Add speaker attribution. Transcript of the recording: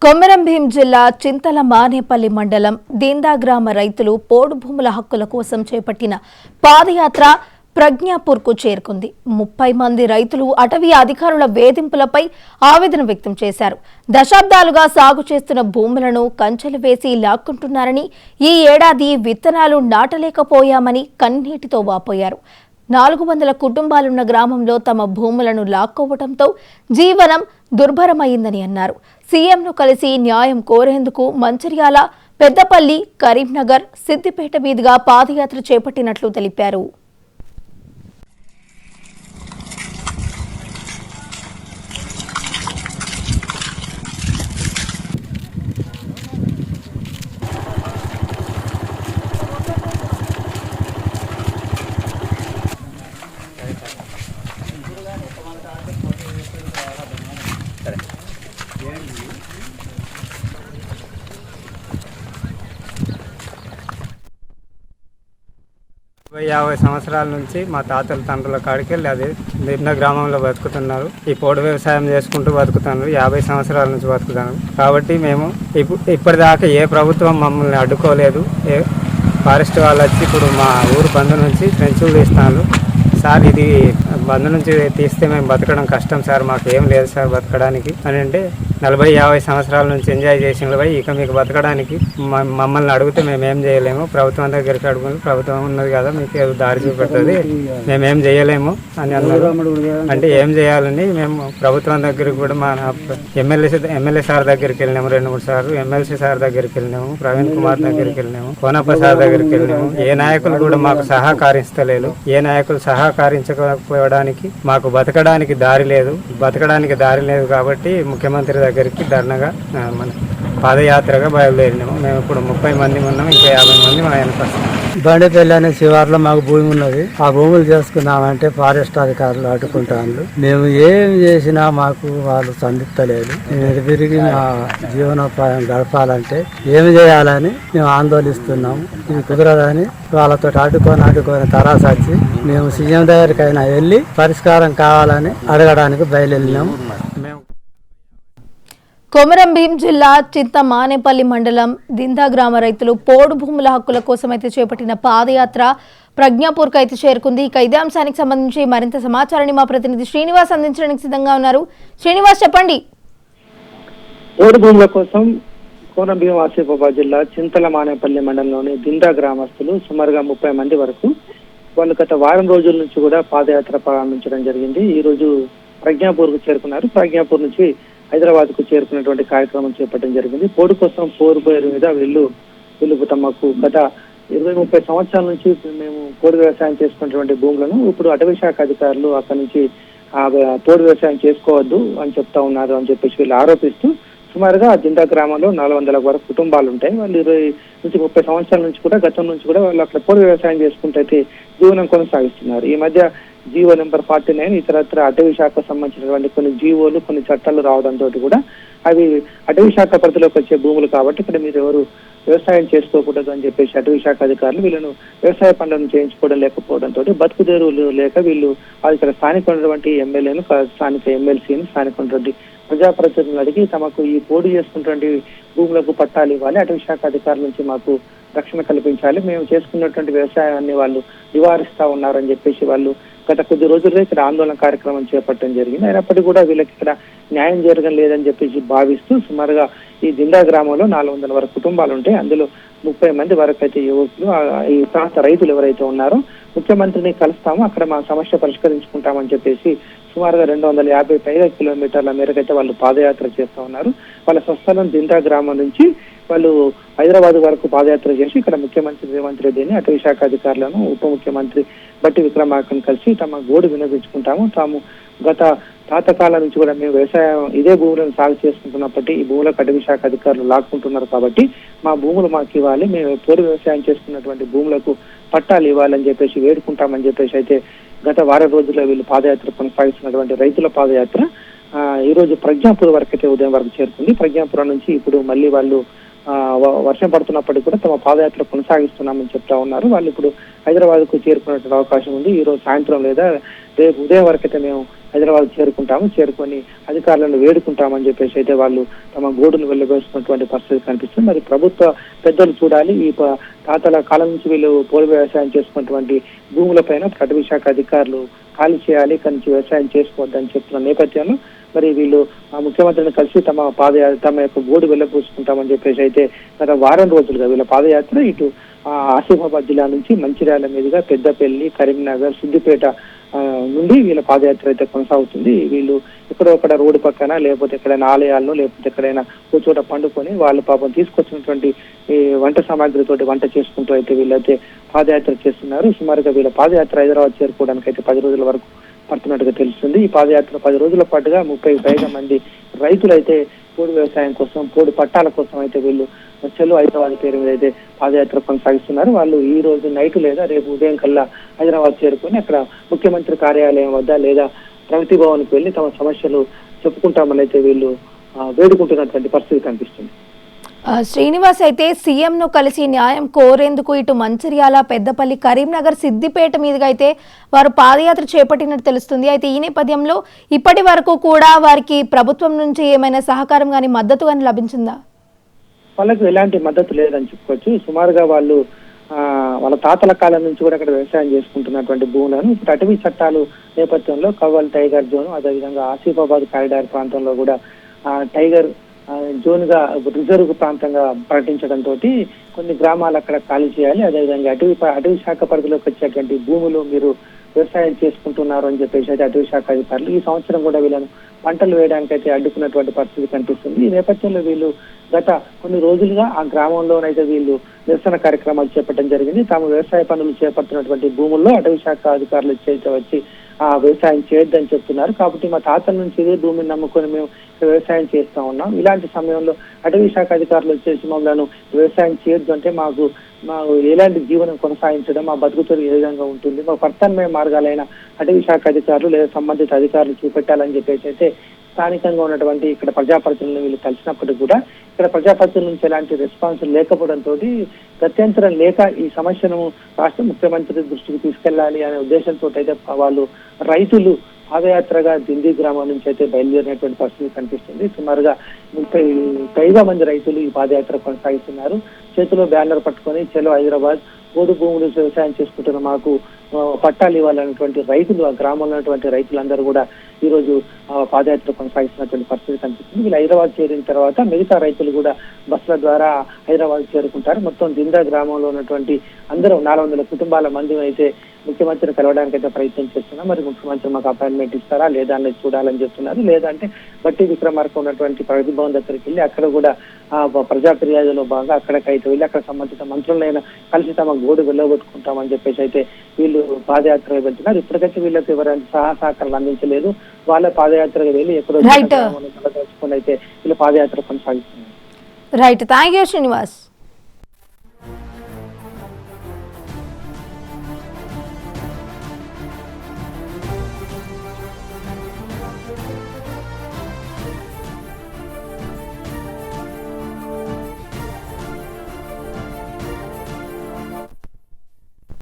Speaker 1: కొమరం భీం జిల్లా చింతల మానేపల్లి మండలం దీందా గ్రామ రైతులు పోడు భూముల హక్కుల కోసం చేపట్టిన పాదయాత్ర ప్రజ్ఞాపూర్కు చేరుకుంది. 30 మంది రైతులు అటవీ అధికారుల వేధింపులపై ఆవేదన వ్యక్తం చేశారు. దశాబ్దాలుగా సాగు చేస్తున్న భూములను కంచెలు వేసి లాక్కుంటున్నారని, ఈ ఏడాది విత్తనాలు నాటలేకపోయామని కన్నీటితో వాపోయారు. 400 కుటుంబాలున్న గ్రామంలో తమ భూములను లాక్కోవడంతో జీవనం దుర్భరమైందని అన్నారు. సీఎంను కలిసి న్యాయం కోరేందుకు మంచిర్యాల, పెద్దపల్లి, కరీంనగర్, సిద్దిపేట మీదుగా పాదయాత్ర చేపట్టినట్లు తెలిపారు.
Speaker 2: యాభై సంవత్సరాల నుంచి మా తాతల తండ్రుల కాడికి వెళ్ళి అది నిన్న గ్రామంలో బతుకుతున్నారు. ఈ పోడు వ్యవసాయం చేసుకుంటూ బతుకుతున్నారు. 50 సంవత్సరాల నుంచి బతుకుతున్నారు. కాబట్టి మేము ఇప్పటిదాకా ఏ ప్రభుత్వం మమ్మల్ని అడ్డుకోలేదు. ఫారెస్ట్ వాళ్ళు వచ్చి ఇప్పుడు మా ఊరు బంధు నుంచి పెంచులు తీస్తున్నారు. సార్, ఇది బంధు నుంచి తీస్తే మేము బతకడం కష్టం సార్, మాకు ఏం లేదు సార్ బతకడానికి అని అంటే, 40-50 సంవత్సరాల నుంచి ఎంజాయ్ చేసిన ఇక మీకు బతకడానికి మమ్మల్ని అడిగితే మేమేం చేయలేము, ప్రభుత్వం దగ్గరికి అడుగుని ప్రభుత్వం ఉన్నది కదా మీకు ఏదో దారి చూపెడుతుంది, మేమేం చేయలేము అని అన్నారు. అంటే ఏం చేయాలని మేము ప్రభుత్వం దగ్గరికి కూడా మా ఎమ్మెల్యే సార్ దగ్గరికి వెళ్ళినాము, 2-3 సార్లు ఎమ్మెల్సీ సార్ దగ్గరికి వెళ్ళినాము, ప్రవీణ్ కుమార్ దగ్గరికి వెళ్ళినాము, కోనప్ప సార్ దగ్గరికి వెళ్ళినాము. ఏ నాయకులు కూడా మాకు సహకరిస్తలేదు. ఏ నాయకులు సహకరించకపోవడానికి మాకు బతకడానికి దారి లేదు కాబట్టి ముఖ్యమంత్రి దగ్గరికి ధర్నాగా మన పాదయాత్రగా బయలుదేరినాము. మేము ఇప్పుడు 30 మంది ఉన్నాము, ఇంకా 50 మంది మా వెనక వస్తాం.
Speaker 3: బండిపల్లి అనే శివార్లో మాకు భూమి ఉన్నది. ఆ భూములు చేసుకున్నామంటే ఫారెస్ట్ అధికారులు అడ్డుకుంటారు. మేము ఏం చేసినా మాకు వాళ్ళు సందిస్తలేదు. మేము తిరిగి మా జీవనోపాయం గడపాలంటే ఏమి చేయాలని మేము ఆందోళిస్తున్నాము. ఇది కుదరదని వాళ్ళతో అడ్డుకొని తరాసచ్చి మేము సీఎం దగ్గరికైనా వెళ్ళి పరిష్కారం కావాలని అడగడానికి బయలుదేరినాము.
Speaker 1: కొమరం భీం జిల్లా చింతమానేపల్లి మండలం దిందా గ్రామ రైతులు పోడు భూముల హక్కుల కోసం అయితే చేపట్టిన పాదయాత్ర ప్రజ్ఞాపూర్కు అయితే చేరుకుంది. ఇక ఇదే అంశానికి సంబంధించి మరింత సమాచారాన్ని మా ప్రతినిధి శ్రీనివాస్ అందించడానికి సిద్ధంగా ఉన్నారు. శ్రీనివాస్, చెప్పండి.
Speaker 4: పోడు భూముల కోసం కొమరం భీం ఆసిఫాబాద్ జిల్లా చింతల మానేపల్లి మండలంలోని దిందా గ్రామస్తులు సుమారుగా 30 మంది వరకు వాళ్ళు గత వారం రోజుల నుంచి కూడా పాదయాత్ర ప్రారంభించడం జరిగింది. ఈ రోజు ప్రజ్ఞాపూర్కు చేరుకున్నారు. ప్రజ్ఞాపూర్ నుంచి హైదరాబాద్ కు చేరుకున్నటువంటి కార్యక్రమం చేపట్టడం జరిగింది. పోడు కోసం పోరు పేరు మీద వీళ్ళు తమకు గత 20-30 సంవత్సరాల నుంచి మేము పోడు వ్యవసాయం చేసుకున్నటువంటి భూములను ఇప్పుడు అటవీ శాఖ అధికారులు అక్కడి నుంచి పోడు వ్యవసాయం చేసుకోవద్దు అని చెప్తా ఉన్నారు అని చెప్పేసి వీళ్ళు ఆరోపిస్తూ సుమారుగా దిందా గ్రామంలో 400 వరకు కుటుంబాలు ఉంటాయి. వాళ్ళు 20-30 సంవత్సరాల నుంచి కూడా గతం నుంచి కూడా వాళ్ళు అక్కడ పోడు వ్యవసాయం చేసుకుంటే జీవనం కొనసాగిస్తున్నారు. ఈ మధ్య జీవో నెంబర్ 49 ఇతరత్ర అటవీ శాఖకు సంబంధించినటువంటి కొన్ని జీవోలు, కొన్ని చట్టాలు రావడంతో కూడా అవి అటవీ శాఖ పరిధిలోకి వచ్చే భూములు కాబట్టి ఇక్కడ మీరు ఎవరు వ్యవసాయం చేసుకోకూడదు అని చెప్పేసి అటవీ శాఖ అధికారులు వీళ్ళను వ్యవసాయ పనులను చేయించుకోవడం లేకపోవడంతో బతుకుదేరువులు లేక వీళ్ళు ఇక్కడ స్థానిక ఉన్నటువంటి ఎమ్మెల్యేను, స్థానిక ఎమ్మెల్సీని, స్థానిక ఉన్నటువంటి ప్రజాప్రతినిధులు అడిగి తమకు ఈ పోటీ చేసుకున్నటువంటి భూములకు పట్టాలు ఇవ్వాలి, అటవీ శాఖ అధికారుల నుంచి మాకు రక్షణ కల్పించాలి, మేము చేసుకున్నటువంటి వ్యవసాయాన్ని వాళ్ళు నివారిస్తా ఉన్నారని చెప్పేసి వాళ్ళు గత కొద్ది రోజులుగా ఇక్కడ ఆందోళన కార్యక్రమం చేపట్టడం జరిగింది. అయినప్పటికీ కూడా వీళ్ళకి ఇక్కడ న్యాయం జరగడం లేదని చెప్పేసి భావిస్తూ సుమారుగా ఈ దిందా గ్రామంలో 400 వరకు కుటుంబాలు ఉంటాయి. అందులో 30 మంది వరకు అయితే యువకులు, ఈ ప్రాంత రైతులు ఎవరైతే ఉన్నారో ముఖ్యమంత్రిని కలుస్తాము, అక్కడ మా సమస్య పరిష్కరించుకుంటామని చెప్పేసి సుమారుగా 250 పైగా కిలోమీటర్ల మేరకైతే వాళ్ళు పాదయాత్ర చేస్తూ ఉన్నారు. వాళ్ళ స్వస్థలం దిందా గ్రామం నుంచి వాళ్ళు హైదరాబాద్ వరకు పాదయాత్ర చేసి ఇక్కడ ముఖ్యమంత్రి రేవంత్ రెడ్డిని, అటవీ శాఖ అధికారులను, ఉప ముఖ్యమంత్రి బట్టి విక్రమార్కను కలిసి తమ గోడు వినియోగించుకుంటాము. తాము గత తాతకాలం నుంచి కూడా మేము వ్యవసాయం ఇదే భూములను సాగు చేసుకుంటున్నప్పటికీ ఈ భూములకు అటవీ శాఖ అధికారులు లాక్కుంటున్నారు కాబట్టి మా భూములు మాకు ఇవ్వాలి, మేము పోడు వ్యవసాయం చేసుకున్నటువంటి భూములకు పట్టాలు ఇవ్వాలని చెప్పేసి వేడుకుంటామని చెప్పేసి అయితే గత వారం రోజుల్లో వీళ్ళు పాదయాత్ర కొనసాగిస్తున్నటువంటి రైతుల పాదయాత్ర ఈ రోజు ప్రజ్ఞాపూర్ వరకు అయితే ఉదయం వరకు చేరుకుంది. ప్రజ్ఞాపురం నుంచి ఇప్పుడు మళ్ళీ వాళ్ళు వర్షం పడుతున్నప్పటికీ కూడా తమ పాదయాత్ర కొనసాగిస్తున్నామని చెప్తా ఉన్నారు. వాళ్ళు ఇప్పుడు హైదరాబాద్ కు చేరుకునే అవకాశం ఉంది. ఈ రోజు సాయంత్రం లేదా రేపు ఉదయం వరకు అయితే మేము హైదరాబాద్ చేరుకొని అధికారులను వేడుకుంటామని చెప్పేసి అయితే వాళ్ళు తమ గోడును వెళ్ళబోస్తున్నటువంటి పరిస్థితి కనిపిస్తుంది. మరి ప్రభుత్వ పెద్దలు చూడాలి, ఈ తాతల కాలం నుంచి వీళ్ళు పోడు వ్యవసాయం చేసుకున్నటువంటి భూములపైన అటవీ శాఖ అధికారులు ఖాళీ చేయాలి, ఇక్కడి నుంచి వ్యవసాయం చేసుకోవద్దని చెప్తున్న నేపథ్యంలో మరి వీళ్ళు ముఖ్యమంత్రిని కలిసి తమ యొక్క గోడు వెళ్ళబోసుకుంటామని చెప్పేసి అయితే గత వారం రోజులుగా వీళ్ళ పాదయాత్ర ఇటు ఆసిఫాబాద్ జిల్లా నుంచి మంచిర్యాల మీదుగా పెద్దపల్లి, కరీంనగర్, సిద్దిపేట నుండి వీళ్ళ పాదయాత్ర అయితే కొనసాగుతుంది. వీళ్ళు ఎక్కడొక్కడ రోడ్డు పక్కన లేకపోతే ఎక్కడైనా ఆలయాల్లో లేకపోతే ఎక్కడైనా ఒక చోట పండుకొని వాళ్ళు పాపం తీసుకొచ్చినటువంటి ఈ వంట సామాగ్రితోటి వంట చేసుకుంటూ అయితే వీళ్ళైతే పాదయాత్ర చేస్తున్నారు. సుమారుగా వీళ్ళ పాదయాత్ర హైదరాబాద్ చేరుకోవడానికి అయితే 10 రోజుల వరకు పడుతున్నట్టుగా తెలుస్తుంది. ఈ పాదయాత్ర 10 రోజుల పాటుగా 30 పైగా మంది రైతులు అయితే పోడు వ్యవసాయం కోసం, పోడు పట్టాల కోసం అయితే వీళ్ళు చలో హైదరాబాద్ పేరు మీద అయితే పాదయాత్ర కొనసాగిస్తున్నారు. వాళ్ళు ఈ రోజు నైట్ లేదా రేపు ఉదయం కల్లా హైదరాబాద్ చేరుకొని అక్కడ ముఖ్యమంత్రి కార్యాలయం వద్ద లేదా ప్రగతి భవన్కి వెళ్ళి తమ సమస్యలు చెప్పుకుంటామని అయితే వీళ్ళు వేడుకుంటున్నటువంటి పరిస్థితి కనిపిస్తుంది.
Speaker 1: శ్రీనివాస్, అయితే సీఎంను కలిసి న్యాయం కోరేందుకు ఇటు మంచిర్యాల, పెద్దపల్లి, కరీంనగర్, సిద్దిపేట మీదుగా అయితే వారు పాదయాత్ర చేపట్టినట్టు తెలుస్తుంది. అయితే ఈ నేపథ్యంలో ఇప్పటి వరకు కూడా వారికి ప్రభుత్వం నుంచి ఏమైనా సహకారం కానీ మద్దతు కానీ లభించిందా?
Speaker 4: వాళ్ళకు ఎలాంటి మద్దతు లేదని చెప్పుకోవచ్చు. సుమారుగా వాళ్ళు వాళ్ళ తాతల కాలం నుంచి కూడా అక్కడ వ్యవసాయం చేసుకుంటున్నటువంటి భూములను ఇప్పుడు అటవీ చట్టాలు నేపథ్యంలో కవ్వల్ టైగర్ జోన్, అదేవిధంగా ఆసిఫాబాద్ కారిడార్ ప్రాంతంలో కూడా టైగర్ జోన్ గా రిజర్వ్ ప్రాంతంగా ప్రకటించడంతో కొన్ని గ్రామాలు అక్కడ ఖాళీ చేయాలి. అదేవిధంగా అటవీ శాఖ పరిధిలోకి వచ్చేటువంటి భూములు మీరు వ్యవసాయం చేసుకుంటున్నారు అని చెప్పేసి అయితే అటవీ శాఖ అధికారులు ఈ సంవత్సరం కూడా వీళ్ళను పంటలు వేయడానికి అయితే అడ్డుకున్నటువంటి పరిస్థితి కనిపిస్తుంది. ఈ నేపథ్యంలో వీళ్ళు గత కొన్ని రోజులుగా ఆ గ్రామంలోనైతే వీళ్ళు నిరసన కార్యక్రమాలు చేపట్టడం జరిగింది. తాము వ్యవసాయ పనులు చేపడుతున్నటువంటి భూముల్లో అటవీ శాఖ అధికారులు వచ్చి వ్యవసాయం చేయొద్దని చెప్తున్నారు. కాబట్టి మా తాతల నుంచి ఇదే భూమిని నమ్ముకొని మేము వ్యవసాయం చేస్తా ఉన్నాం. ఇలాంటి సమయంలో అటవీ శాఖ అధికారులు వచ్చేసి మమ్మల్ని వ్యవసాయం చేయొద్దు అంటే మాకు ఎలాంటి జీవనం కొనసాగించడం, మా బతుకుతో ఏ విధంగా ఉంటుంది, మా ప్రత్యామ్నాయ మార్గాలైన అటవీ శాఖ అధికారులు లేదా సంబంధిత అధికారులు చూపెట్టాలని చెప్పేసి అయితే స్థానికంగా ఉన్నటువంటి ఇక్కడ ప్రజాప్రతినిధులను వీళ్ళు కలిసినప్పటికీ కూడా ఇక్కడ ప్రజాప్రతినిధుల నుంచి ఎలాంటి రెస్పాన్స్ లేకపోవడంతో గత్యంతరం లేక ఈ సమస్యను రాష్ట్ర ముఖ్యమంత్రి దృష్టికి తీసుకెళ్లాలి అనే ఉద్దేశంతో అయితే వాళ్ళు రైతులు పాదయాత్రగా దిండి గ్రామం నుంచి అయితే బయలుదేరినటువంటి పరిస్థితి కనిపిస్తుంది. సుమారుగా 30 పైగా మంది రైతులు ఈ పాదయాత్ర కొనసాగిస్తున్నారు. చేతిలో బ్యానర్ పట్టుకొని చలో హైదరాబాద్, పోడు భూములు వ్యవసాయం చేసుకుంటున్న మాకు పట్టాలు ఇవ్వాలన్నటువంటి రైతులు, ఆ గ్రామంలో ఉన్నటువంటి రైతులందరూ కూడా ఈ రోజు పాదయాత్ర కొనసాగిస్తున్నటువంటి పరిస్థితి కనిపిస్తుంది. వీళ్ళు హైదరాబాద్ చేరిన తర్వాత మిగతా రైతులు కూడా బస్సుల ద్వారా హైదరాబాద్ చేరుకుంటారు. మొత్తం దిందా గ్రామంలో ఉన్నటువంటి అందరూ 400 కుటుంబాల మంది అయితే ముఖ్యమంత్రిని కలవడానికి అయితే ప్రయత్నం చేస్తున్నాం. మరి ముఖ్యమంత్రి మాకు అపాయింట్మెంట్ ఇస్తారా లేదా అనేది చూడాలని చెప్తున్నారు. లేదంటే బట్టి విక్రమార్క ఉన్నటువంటి ప్రగతి భవన్ దగ్గరికి వెళ్ళి అక్కడ కూడా ప్రజా ఫిర్యాదులో భాగంగా అక్కడికైతే వెళ్ళి అక్కడ సంబంధిత మంత్రులైనా కలిసి తమ గోడు వెళ్ళగొట్టుకుంటామని చెప్పేసి అయితే వీళ్ళు పాదయాత్ర వెళ్తున్నారు. ఇప్పటికైతే వీళ్ళకి ఎవరైనా సహకారాలు అందించలేదు. వాళ్ళ పాదయాత్రకు వెళ్ళి ఎక్కడో అయితే వీళ్ళు పాదయాత్ర కొనసాగిస్తున్నారు.
Speaker 1: Right, thank you Srinivas.